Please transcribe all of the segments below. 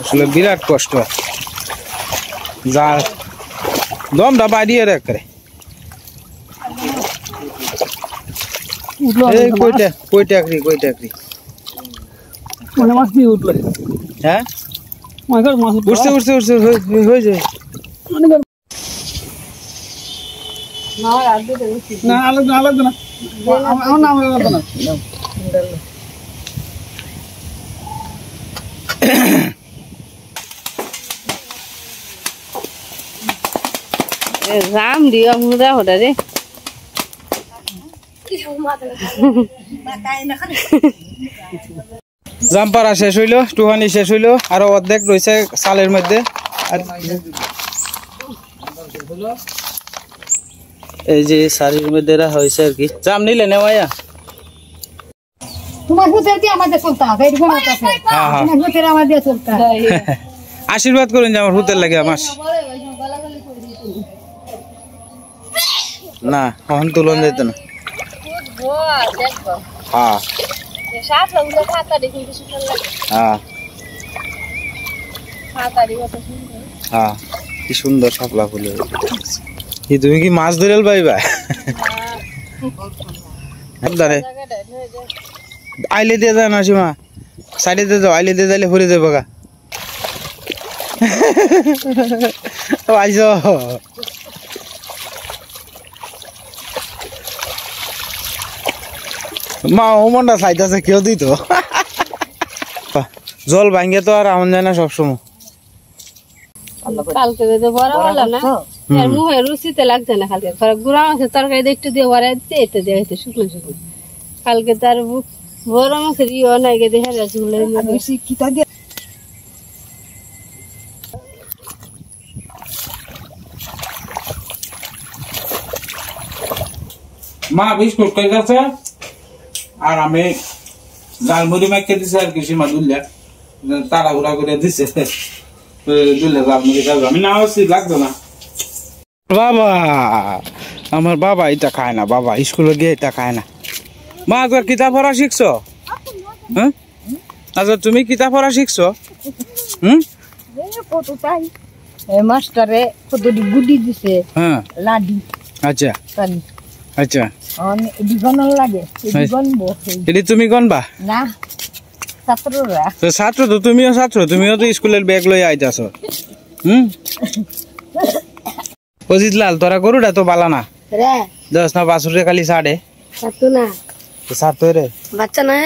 আসলে বিরাট কষ্ট যার দমটা বাড়িয়ে রাখে কই মানে মাছ দিয়ে উঠলো হ্যাঁ উঠছে হয়ে যায় না আলাদা না আমার নাম আলাদা না রাম দিও মুদা হডা রে জাম্পারা শেষ হইলো টুহানি শেষ হইলো আরো অর্ধেক রয়েছে সালের মধ্যে আর এই যে শাড়ির মধ্যে হয়েছে আর কি জাম নিলে নেওয়াইয়া তোমার হুতের কি আমাদের চলতে হবে এরকম আছে তোমার হুতের আমাদের চলতে হবে আশীর্বাদ করুন যে আমার হুতের লাগে আমার না এখন তুলন যেত না হ্যাঁ হ্যাঁ কি সুন্দর শাপলা ফুল তুমি কি মাছ ধরে পাইবা আইলে দিয়ে যায় না সীমা সাইডে দিয়ে যাও আইলে দিয়ে যাইলে ঘুরে যাবো গা আইস মা ও মনটা চাইতেছে কেউ দিত জল ভাঙ্গে তো আর আমন যায় না সবসময় কালকে যদি বড় হলো না এর মুখে রুচিতে লাগছে না কালকে গুড়া মাছের তরকারি একটু দিয়ে ভরাই দিচ্ছে এটা দিয়ে হইতে শুকনো শুকনো কালকে তার বড় মাছের ইয়ে নাই গে দেখা যাচ্ছে মা বিস্কুট কই গেছে আর আমি জালমুড়ি মাইকে দিছে আর কিছু মা দুললে তাড়াহুড়া করে দিছে দুললে জালমুড়ি খাবো আমি না হচ্ছি লাগতো না বাবা আমার বাবা এটা খায় না বাবা স্কুলে গিয়ে এটা খায় না মা একবার কিতাব পড়া শিখছো হ্যাঁ আচ্ছা তুমি কিতাব পড়া শিখছো মাস্টারে কতটি গুডি দিছে হ্যাঁ লাডি আচ্ছা আচ্ছা দিগন লাগে এটি তুমি গনবা না ছাত্ররা তো ছাত্র তো তুমিও ছাত্র তুমিও তো স্কুলের ব্যাগ লই আইতাছ অজিত লাল তোরা গরুটা তো বালা না রে 10 না 5 টাকা খালি সাড়ে ছাত্র না তো ছাত্র রে বাচ্চা না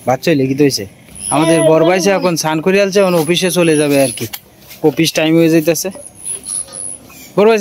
বাচ্চা লিখিত হইছে আমাদের বড় ভাইছে এখন স্নান করে আলছে এখন অফিসে চলে যাবে আর কি অফিস টাইম হয়ে যাইতেছে বড় ভাই